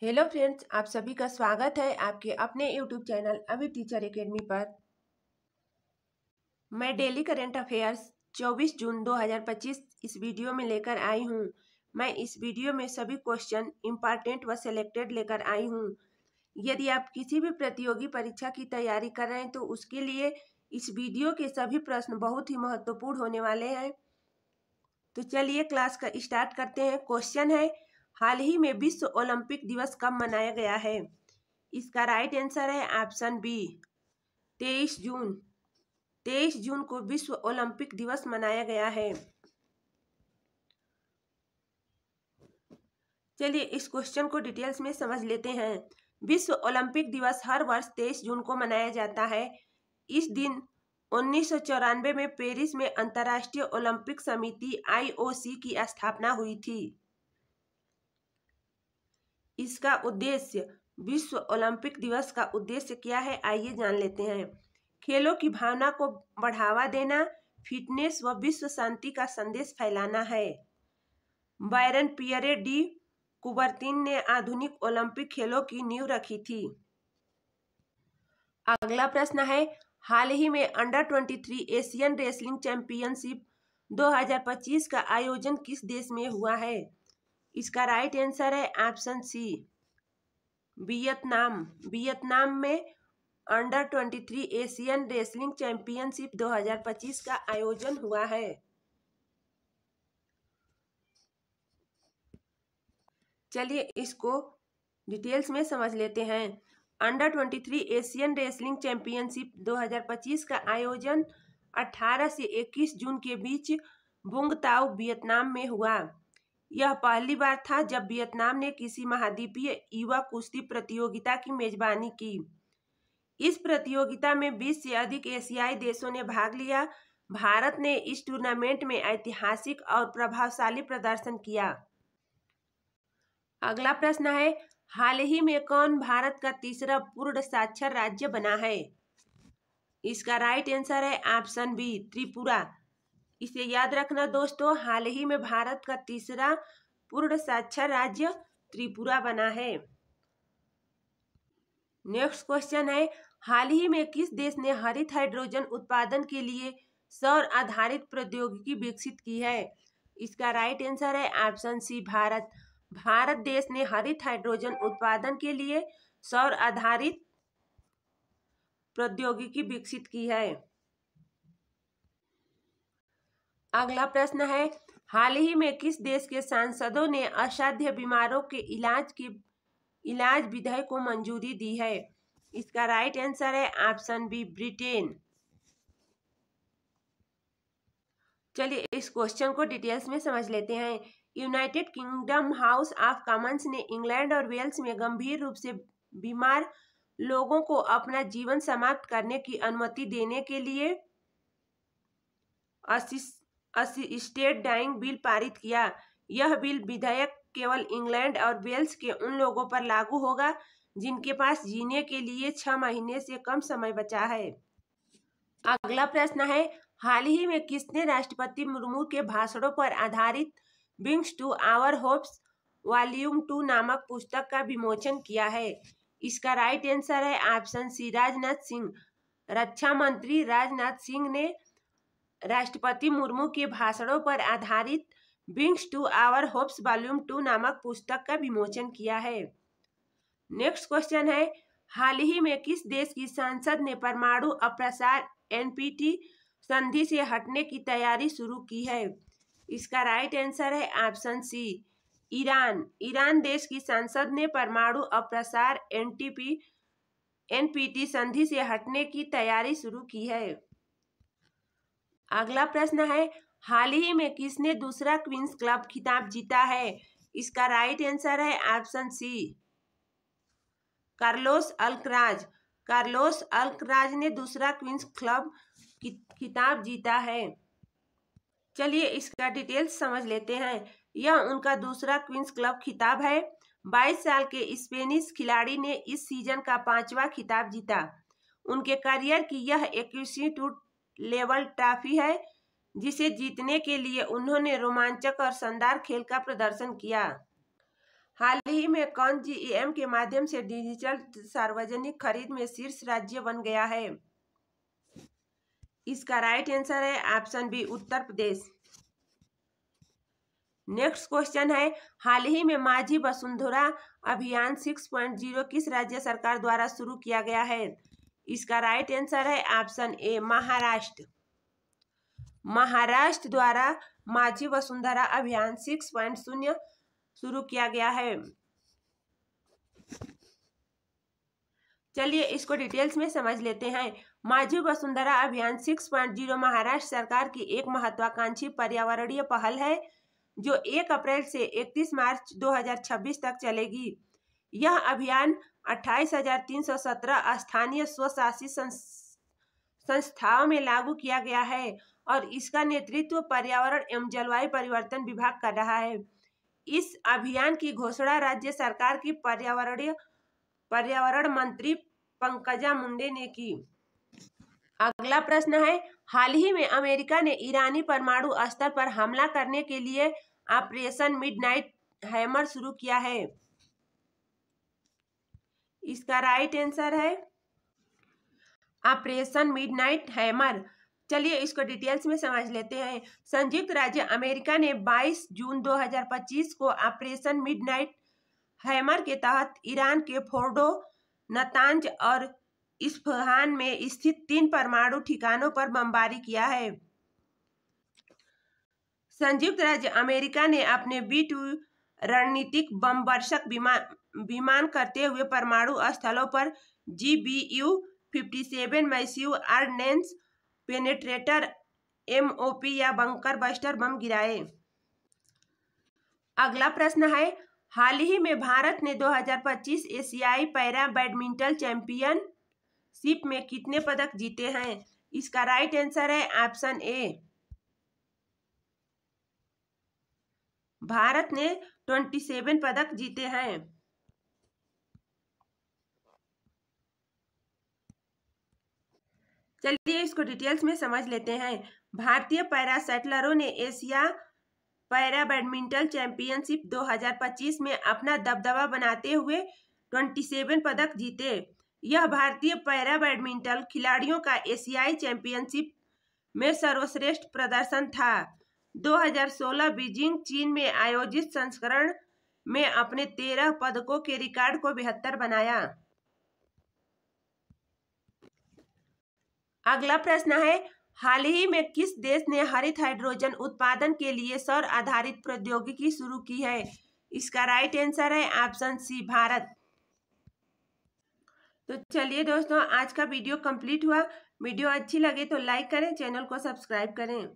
Hello friends, आप सभी का स्वागत है आपके अपने यूट्यूब चैनल अभी टीचर एकेडमी पर। मैं डेली करंट अफेयर्स 24 जून 2025 इस वीडियो में लेकर आई हूँ। मैं इस वीडियो में सभी क्वेश्चन इम्पॉर्टेंट व सिलेक्टेड लेकर आई हूँ। यदि आप किसी भी प्रतियोगी परीक्षा की तैयारी कर रहे हैं तो उसके लिए इस वीडियो के सभी प्रश्न बहुत ही महत्वपूर्ण होने वाले हैं। तो चलिए क्लास का स्टार्ट करते हैं। क्वेश्चन है, हाल ही में विश्व ओलंपिक दिवस कब मनाया गया है? इसका राइट आंसर है ऑप्शन बी 23 जून। 23 जून को विश्व ओलंपिक दिवस मनाया गया है। चलिए इस क्वेश्चन को डिटेल्स में समझ लेते हैं। विश्व ओलंपिक दिवस हर वर्ष 23 जून को मनाया जाता है। इस दिन 1994 में पेरिस में अंतर्राष्ट्रीय ओलंपिक समिति IOC की स्थापना हुई थी। इसका उद्देश्य, विश्व ओलंपिक दिवस का उद्देश्य क्या है, आइए जान लेते हैं। खेलों की भावना को बढ़ावा देना, फिटनेस व विश्व शांति का संदेश फैलाना है। बायरन पियरे डी कुबर्तिन ने आधुनिक ओलंपिक खेलों की नींव रखी थी। अगला प्रश्न है, हाल ही में अंडर 23 एशियन रेसलिंग चैंपियनशिप 2025 का आयोजन किस देश में हुआ है? इसका राइट आंसर है ऑप्शन सी वियतनाम। वियतनाम में अंडर 23 एशियन रेसलिंग चैंपियनशिप 2025 का आयोजन हुआ है। चलिए इसको डिटेल्स में समझ लेते हैं। अंडर 23 एशियन रेसलिंग चैंपियनशिप 2025 का आयोजन 18 से 21 जून के बीच बुंगताओ वियतनाम में हुआ। यह पहली बार था जब वियतनाम ने किसी महाद्वीपीय युवा कुश्ती प्रतियोगिता की मेजबानी की। इस प्रतियोगिता में 20 से अधिक एशियाई देशों ने भाग लिया। भारत ने इस टूर्नामेंट में ऐतिहासिक और प्रभावशाली प्रदर्शन किया। अगला प्रश्न है, हाल ही में कौन भारत का तीसरा पूर्ण साक्षर राज्य बना है? इसका राइट आंसर है ऑप्शन बी त्रिपुरा। इसे याद रखना दोस्तों, हाल ही में भारत का तीसरा पूर्ण साक्षर राज्य त्रिपुरा बना है। नेक्स्ट क्वेश्चन है, हाल ही में किस देश ने हरित हाइड्रोजन उत्पादन के लिए सौर आधारित प्रौद्योगिकी विकसित की है? इसका राइट आंसर है ऑप्शन सी भारत। भारत देश ने हरित हाइड्रोजन उत्पादन के लिए सौर आधारित प्रौद्योगिकी विकसित की है। अगला प्रश्न है, हाल ही में किस देश के सांसदों ने असाध्य बीमारों के इलाज विधेयक को मंजूरी दी है? इसका राइट आंसर है ऑप्शन बी ब्रिटेन। चलिए इस क्वेश्चन को डिटेल्स में समझ लेते हैं। United kingdom house of Commons ने इंग्लैंड और वेल्स में गंभीर रूप से बीमार लोगों को अपना जीवन समाप्त करने की अनुमति देने के लिए असिस्टेड डाइंग बिल पारित किया। यह बिल विधेयक केवल इंग्लैंड और वेल्स के उन लोगों पर लागू होगा जिनके पास जीने के लिए 6 महीने से कम समय बचा है। अगला प्रश्न है, हाल ही में किसने राष्ट्रपति मुर्मू के भाषणों पर आधारित wings to our hopes volume 2 नामक पुस्तक का विमोचन किया है? इसका राइट आंसर है ऑप्शन सी राजनाथ सिंह। रक्षा मंत्री राजनाथ सिंह ने राष्ट्रपति मुर्मू के भाषणों पर आधारित wings to our hopes volume 2 नामक पुस्तक का विमोचन किया है। नेक्स्ट क्वेश्चन है, हाल ही में किस देश की संसद ने परमाणु अप्रसार NPT संधि से हटने की तैयारी शुरू की है? इसका राइट आंसर है ऑप्शन सी ईरान। ईरान देश की संसद ने परमाणु अप्रसार NPT संधि से हटने की तैयारी शुरू की है। अगला प्रश्न है, हाल ही में किसने दूसरा क्वींस क्लब खिताब जीता है? इसका राइट आंसर है option C Carlos Alcaraz. Carlos Alcaraz ने दूसरा क्वींस क्लब खिताब जीता है। चलिए इसका डिटेल्स समझ लेते हैं। यह उनका दूसरा क्वींस क्लब खिताब है। 22 साल के स्पेनिश खिलाड़ी ने इस सीजन का 5वां खिताब जीता। उनके करियर की यह 21वीं टूर लेवल ट्रॉफी है जिसे जीतने के लिए उन्होंने रोमांचक और शानदार खेल का प्रदर्शन किया। हाल ही में कौन जीईएम के माध्यम से डिजिटल सार्वजनिक खरीद में शीर्ष राज्य बन गया है? इसका राइट आंसर है option B, Uttar Pradesh. Next question है, हाल ही में माझी वसुंधरा अभियान 6.0 किस राज्य सरकार द्वारा शुरू किया गया है? इसका राइट आंसर है ऑप्शन ए, महाराष्ट्र। महाराष्ट्र द्वारा माझी वसुंधरा अभियान 6.0 शुरू किया गया है। चलिए इसको डिटेल्स में समझ लेते हैं। माझी वसुंधरा अभियान 6.0 महाराष्ट्र सरकार की एक महत्वाकांक्षी पर्यावरणीय पहल है जो 1 अप्रैल से 31 मार्च 2026 तक चलेगी। यह अभियान 28,317 स्थानीय स्वशासित संस्थाओं में लागू किया गया है और इसका नेतृत्व पर्यावरण एवं जलवायु परिवर्तन विभाग कर रहा है। इस अभियान की घोषणा राज्य सरकार की पर्यावरण मंत्री पंकजा मुंडे ने की। अगला प्रश्न है, हाल ही में अमेरिका ने ईरानी परमाणु अस्त्र पर हमला करने के लिए ऑपरेशन मिडनाइट हैमर शुरू किया है। इसका राइट आंसर है ऑपरेशन मिडनाइट हैमर। चलिए इसको डिटेल्स में समझ लेते हैं। संयुक्त राज्य अमेरिका ने 22 जून 2025 को ऑपरेशन मिडनाइट हैमर के तहत ईरान के फोर्डो, नतांज और इस्फहान में स्थित 3 परमाणु ठिकानों पर बमबारी किया है। संयुक्त राज्य अमेरिका ने अपने B-2 रणनीतिक बम वर्षक विमान करते हुए परमाणु स्थलों पर GBU-57 massive ordnance penetrator MOP या बंकर बस्टर बम गिराए। अगला प्रश्न है, हाल ही में भारत ने 2025 एशियाई पैरा बैडमिंटन चैंपियनशिप में कितने पदक जीते हैं? इसका राइट आंसर है ऑप्शन ए, भारत ने 27 पदक जीते हैं। चलिए इसको डिटेल्स में समझ लेते हैं। भारतीय पैरा सेटलरों ने एशिया पैरा बैडमिंटन चैंपियनशिप 2025 में अपना दबदबा बनाते हुए 27 पदक जीते। यह भारतीय पैरा बैडमिंटन खिलाड़ियों का एशियाई चैंपियनशिप में सर्वश्रेष्ठ प्रदर्शन था। 2016 बीजिंग, चीन में आयोजित संस्करण में अपने 13 पदकों के रिकॉर्ड को 72 बनाया। अगला प्रश्न है, हाल ही में किस देश ने हरित हाइड्रोजन उत्पादन के लिए सौर आधारित प्रौद्योगिकी शुरू की है? इसका राइट आंसर है ऑप्शन सी, भारत। तो चलिए दोस्तों, आज का वीडियो कंप्लीट हुआ। वीडियो अच्छी लगे तो लाइक करें, चैनल को सब्सक्राइब करें।